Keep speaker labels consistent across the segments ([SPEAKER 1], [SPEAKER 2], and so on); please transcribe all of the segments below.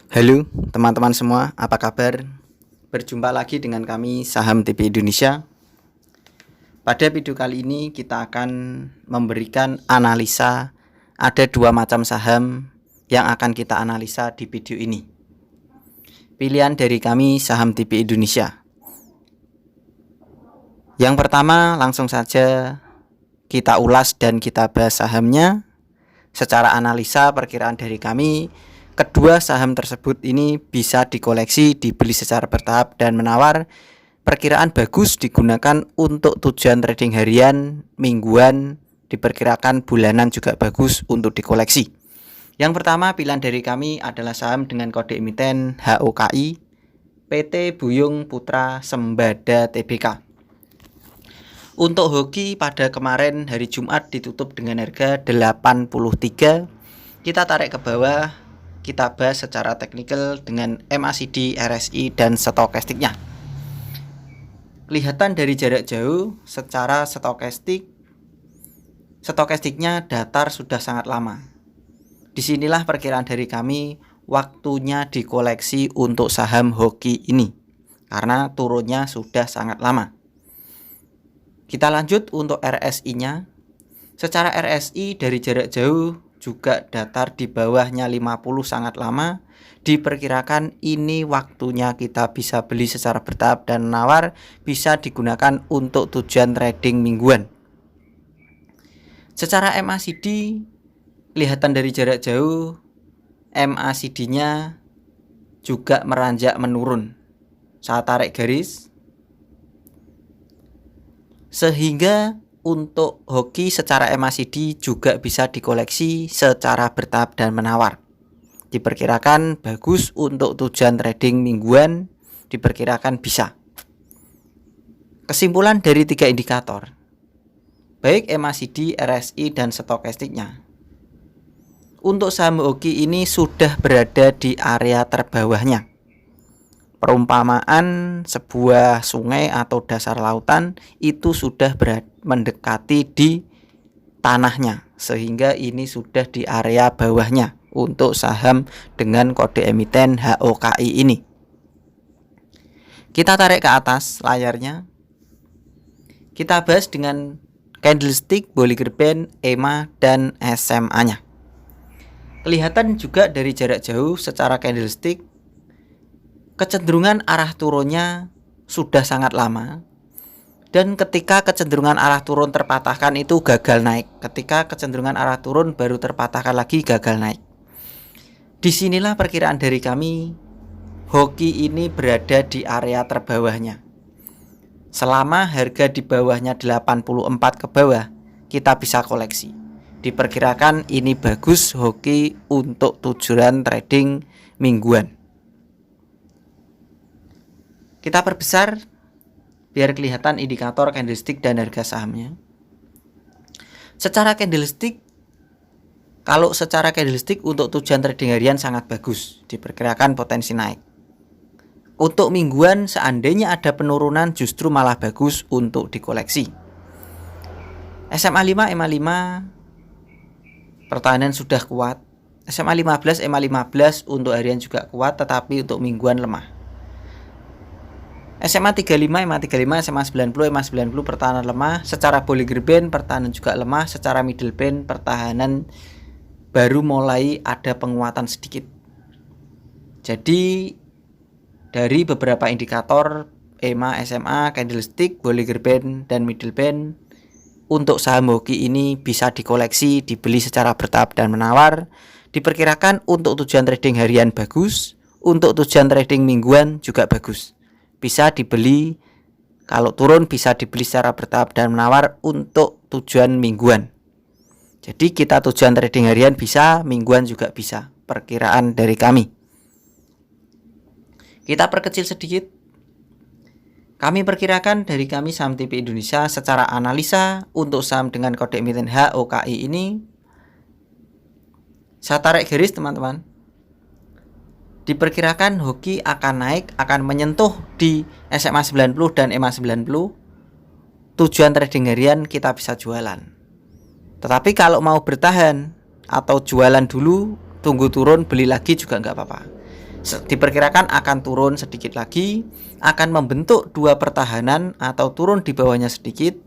[SPEAKER 1] Halo teman-teman semua, apa kabar? Berjumpa lagi dengan kami Saham TP Indonesia. Pada video kali ini kita akan memberikan analisa. Ada dua macam saham yang akan kita analisa di video ini. Pilihan dari kami Saham TP Indonesia. Yang pertama, langsung saja kita ulas dan kita bahas sahamnya secara analisa perkiraan dari kami. Kedua saham tersebut ini bisa dikoleksi, dibeli secara bertahap dan menawar. Perkiraan bagus digunakan untuk tujuan trading harian, mingguan, diperkirakan bulanan juga bagus untuk dikoleksi. Yang pertama pilihan dari kami adalah saham dengan kode emiten HOKI PT Buyung Putra Sembada Tbk. Untuk hoki pada kemarin hari Jumat ditutup dengan harga 83. Kita tarik ke bawah, kita bahas secara teknikal dengan MACD, RSI dan stokastiknya. Kelihatan dari jarak jauh secara stokastiknya datar sudah sangat lama. Disinilah perkiraan dari kami waktunya dikoleksi untuk saham hoki ini karena turunnya sudah sangat lama. Kita lanjut untuk RSI-nya. Secara RSI dari jarak jauh juga datar di bawahnya 50 sangat lama. Diperkirakan ini waktunya kita bisa beli secara bertahap dan menawar, bisa digunakan untuk tujuan trading mingguan. Secara MACD, kelihatan dari jarak jauh MACD-nya juga meranjak menurun. Saya tarik garis. Sehingga untuk hoki secara MACD juga bisa dikoleksi secara bertahap dan menawar. Diperkirakan bagus untuk tujuan trading mingguan, diperkirakan bisa. Kesimpulan dari tiga indikator, baik MACD, RSI, dan stokastiknya. Untuk saham hoki ini sudah berada di area terbawahnya. Perumpamaan sebuah sungai atau dasar lautan itu sudah mendekati di tanahnya, sehingga ini sudah di area bawahnya untuk saham dengan kode emiten HOKI ini. Kita tarik ke atas layarnya, kita bahas dengan candlestick, Bollinger Band, EMA, dan SMA-nya. Kelihatan juga dari jarak jauh secara candlestick kecenderungan arah turunnya sudah sangat lama, dan ketika kecenderungan arah turun terpatahkan itu gagal naik. Ketika kecenderungan arah turun baru terpatahkan lagi gagal naik. Disinilah perkiraan dari kami hoki ini berada di area terbawahnya. Selama harga di bawahnya 84 ke bawah, kita bisa koleksi. Diperkirakan ini bagus hoki untuk tujuan trading mingguan. Kita perbesar biar kelihatan indikator candlestick dan harga sahamnya. Secara candlestick, kalau secara candlestick untuk tujuan trading harian sangat bagus, diperkirakan potensi naik. Untuk mingguan seandainya ada penurunan justru malah bagus untuk dikoleksi. SMA 5, EMA 5 pertahanan sudah kuat. SMA 15, EMA 15 untuk harian juga kuat, tetapi untuk mingguan lemah. SMA 35, EMA 35, SMA 90, EMA 90 pertahanan lemah. Secara Bollinger Band pertahanan juga lemah. Secara middle band pertahanan baru mulai ada penguatan sedikit. Jadi dari beberapa indikator EMA, SMA, candlestick, Bollinger Band, dan middle band, untuk saham hoki ini bisa dikoleksi, dibeli secara bertahap dan menawar. Diperkirakan untuk tujuan trading harian bagus, untuk tujuan trading mingguan juga bagus. Bisa dibeli, kalau turun bisa dibeli secara bertahap dan menawar untuk tujuan mingguan. Jadi kita tujuan trading harian bisa, mingguan juga bisa. Perkiraan dari kami. Kita perkecil sedikit. Kami perkirakan dari kami Saham TP Indonesia secara analisa untuk saham dengan kode emiten HOKI ini, saya tarik garis teman-teman. Diperkirakan hoki akan naik, akan menyentuh di SMA 90 dan EMA 90. Tujuan trading harian kita bisa jualan. Tetapi kalau mau bertahan atau jualan dulu, tunggu turun, beli lagi juga nggak apa-apa. diperkirakan akan turun sedikit lagi, akan membentuk dua pertahanan atau turun di bawahnya sedikit,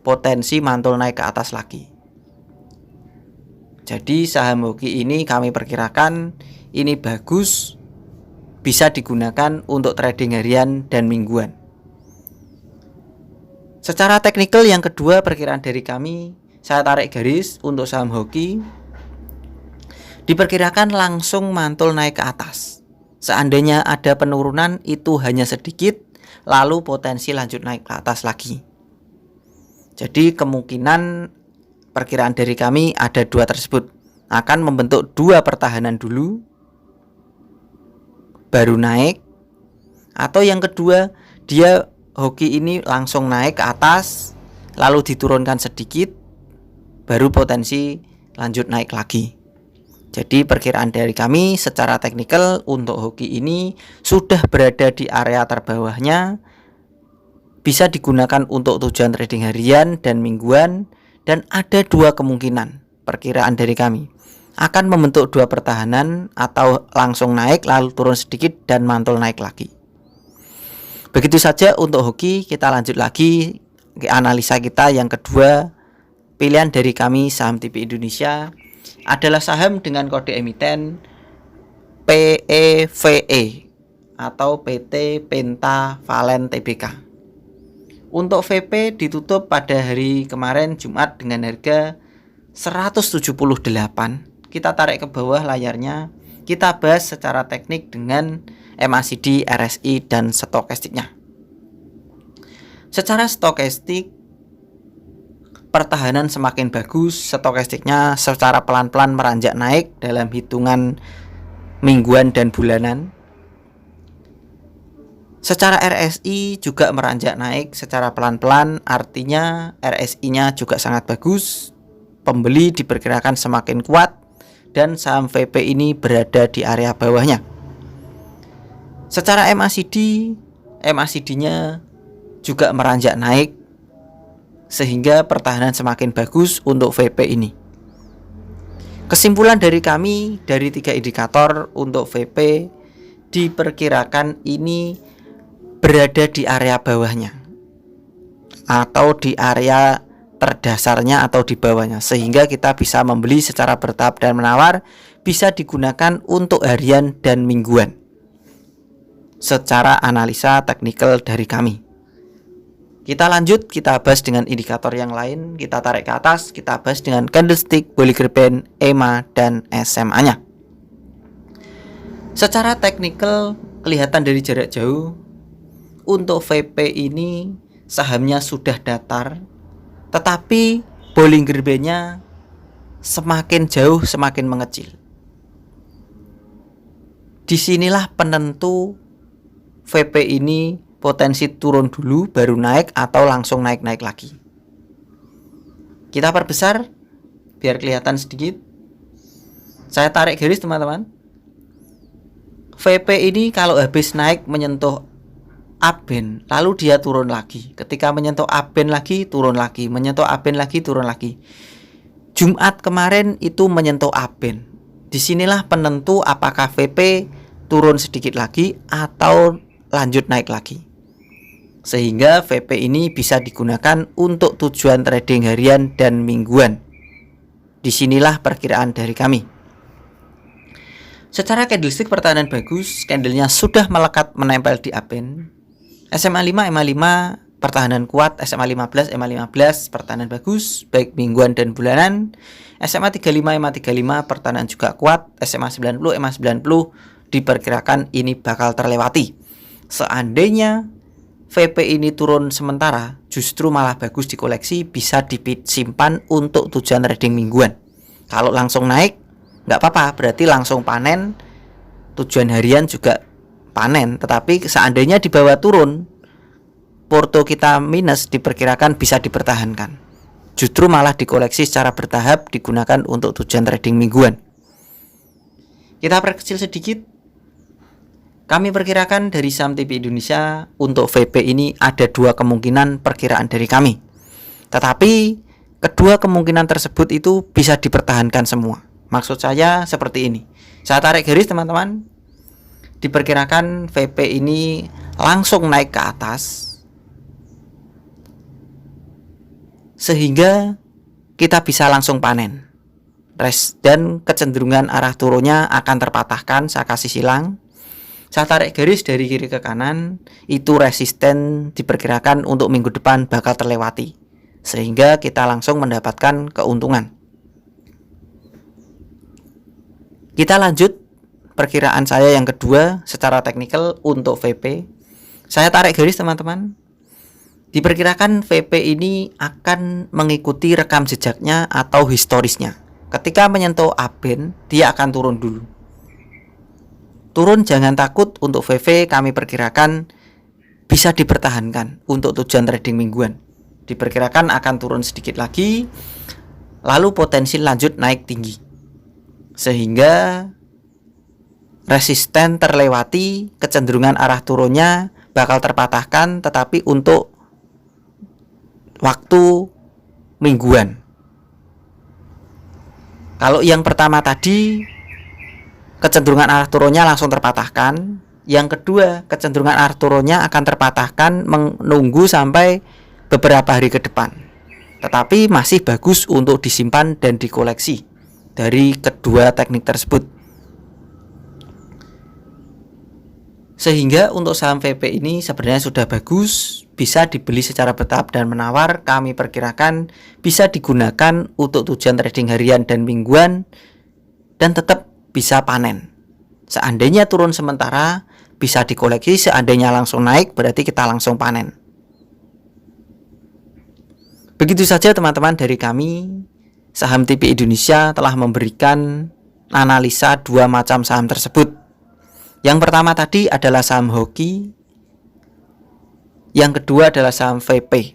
[SPEAKER 1] potensi mantul naik ke atas lagi. Jadi saham hoki ini kami perkirakan ini bagus, bisa digunakan untuk trading harian dan mingguan. Secara teknikal yang kedua perkiraan dari kami, saya tarik garis untuk saham hoki, diperkirakan langsung mantul naik ke atas. Seandainya ada penurunan itu hanya sedikit, lalu potensi lanjut naik ke atas lagi. Jadi kemungkinan perkiraan dari kami ada dua tersebut, akan membentuk dua pertahanan dulu, baru naik. Atau yang kedua, dia hoki ini langsung naik ke atas, lalu diturunkan sedikit, baru potensi lanjut naik lagi. Jadi perkiraan dari kami secara teknikal untuk hoki ini sudah berada di area terbawahnya, bisa digunakan untuk tujuan trading harian dan mingguan, dan ada dua kemungkinan perkiraan dari kami, akan membentuk dua pertahanan atau langsung naik lalu turun sedikit dan mantul naik lagi. Begitu saja untuk hoki. Kita lanjut lagi ke analisa kita yang kedua. Pilihan dari kami saham TV Indonesia adalah saham dengan kode emiten PEVE atau PT Pentavalent Tbk. Untuk VP ditutup pada hari kemarin Jumat dengan harga 178. Kita tarik ke bawah layarnya, kita bahas secara teknik dengan MACD, RSI, dan stokastiknya. Secara stokastik, pertahanan semakin bagus, stokastiknya secara pelan-pelan meranjak naik dalam hitungan mingguan dan bulanan. Secara RSI juga meranjak naik secara pelan-pelan, artinya RSI-nya juga sangat bagus. Pembeli diperkirakan semakin kuat dan saham VP ini berada di area bawahnya. Secara MACD-nya juga meranjak naik sehingga pertahanan semakin bagus untuk VP ini. Kesimpulan dari kami dari 3 indikator untuk VP, diperkirakan ini berada di area bawahnya atau di area terdasarnya atau di bawahnya, sehingga kita bisa membeli secara bertahap dan menawar, bisa digunakan untuk harian dan mingguan. Secara analisa teknikal dari kami, kita lanjut, kita bahas dengan indikator yang lain. Kita tarik ke atas, kita bahas dengan candlestick, Bollinger Band, EMA, dan SMA-nya. Secara teknikal kelihatan dari jarak jauh, untuk VP ini sahamnya sudah datar, tetapi Bollinger Band-nya semakin jauh semakin mengecil. Disinilah penentu VP ini potensi turun dulu baru naik atau langsung naik-naik lagi. Kita perbesar biar kelihatan sedikit. Saya tarik garis teman-teman. VP ini kalau habis naik menyentuh upband, lalu dia turun lagi. Ketika menyentuh upband lagi, turun lagi. Menyentuh upband lagi, turun lagi. Jumat kemarin itu menyentuh upband. Disinilah penentu apakah VP turun sedikit lagi atau lanjut naik lagi. Sehingga VP ini bisa digunakan untuk tujuan trading harian dan mingguan. Disinilah perkiraan dari kami. Secara candlestick pertahanan bagus, candlenya sudah melekat menempel di upband. SMA 5, MA 5 pertahanan kuat, SMA 15, MA 15 pertahanan bagus baik mingguan dan bulanan. SMA 35, MA 35 pertahanan juga kuat, SMA 90, MA 90 diperkirakan ini bakal terlewati. Seandainya VP ini turun sementara, justru malah bagus dikoleksi, bisa disimpan untuk tujuan trading mingguan. Kalau langsung naik, nggak apa-apa, berarti langsung panen. Tujuan harian juga panen. Tetapi seandainya di bawah turun, porto kita minus, diperkirakan bisa dipertahankan. Justru malah dikoleksi secara bertahap, digunakan untuk tujuan trading mingguan. Kita perkecil sedikit. Kami perkirakan dari saham TV Indonesia untuk VP ini ada dua kemungkinan perkiraan dari kami. Tetapi kedua kemungkinan tersebut itu bisa dipertahankan semua. Maksud saya seperti ini. Saya tarik garis teman-teman. diperkirakan VP ini langsung naik ke atas, sehingga kita bisa langsung panen. Dan kecenderungan arah turunnya akan terpatahkan. Saya kasih silang, saya tarik garis dari kiri ke kanan, itu resisten diperkirakan untuk minggu depan bakal terlewati, sehingga kita langsung mendapatkan keuntungan. Kita lanjut perkiraan saya yang kedua secara teknikal untuk VP. Saya tarik garis teman-teman. Diperkirakan VP ini akan mengikuti rekam jejaknya atau historisnya. Ketika menyentuh upband, dia akan turun dulu. Turun jangan takut, untuk VV kami perkirakan bisa dipertahankan untuk tujuan trading mingguan. Diperkirakan akan turun sedikit lagi, lalu potensi lanjut naik tinggi, sehingga resisten terlewati, kecenderungan arah turunnya bakal terpatahkan, tetapi untuk waktu mingguan. Kalau yang pertama tadi kecenderungan arah turunnya langsung terpatahkan, yang kedua kecenderungan arah turunnya akan terpatahkan menunggu sampai beberapa hari ke depan, tetapi masih bagus untuk disimpan dan dikoleksi dari kedua teknik tersebut. Sehingga untuk saham VP ini sebenarnya sudah bagus, bisa dibeli secara bertahap dan menawar. Kami perkirakan bisa digunakan untuk tujuan trading harian dan mingguan, dan tetap bisa panen. Seandainya turun sementara bisa dikoleksi, seandainya langsung naik berarti kita langsung panen. Begitu saja teman-teman dari kami. Saham TP Indonesia telah memberikan analisa dua macam saham tersebut. Yang pertama tadi adalah saham hoki, yang kedua adalah saham VP.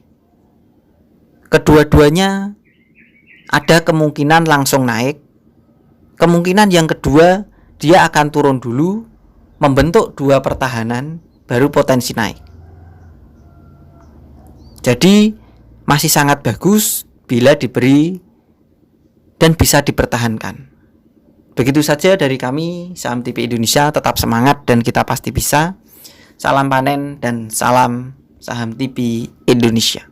[SPEAKER 1] Kedua-duanya ada kemungkinan langsung naik. Kemungkinan yang kedua, dia akan turun dulu, membentuk dua pertahanan, baru potensi naik. Jadi masih sangat bagus bila diberi dan bisa dipertahankan. Begitu saja dari kami, saham TP Indonesia. Tetap semangat dan kita pasti bisa. Salam panen dan salam saham TP Indonesia.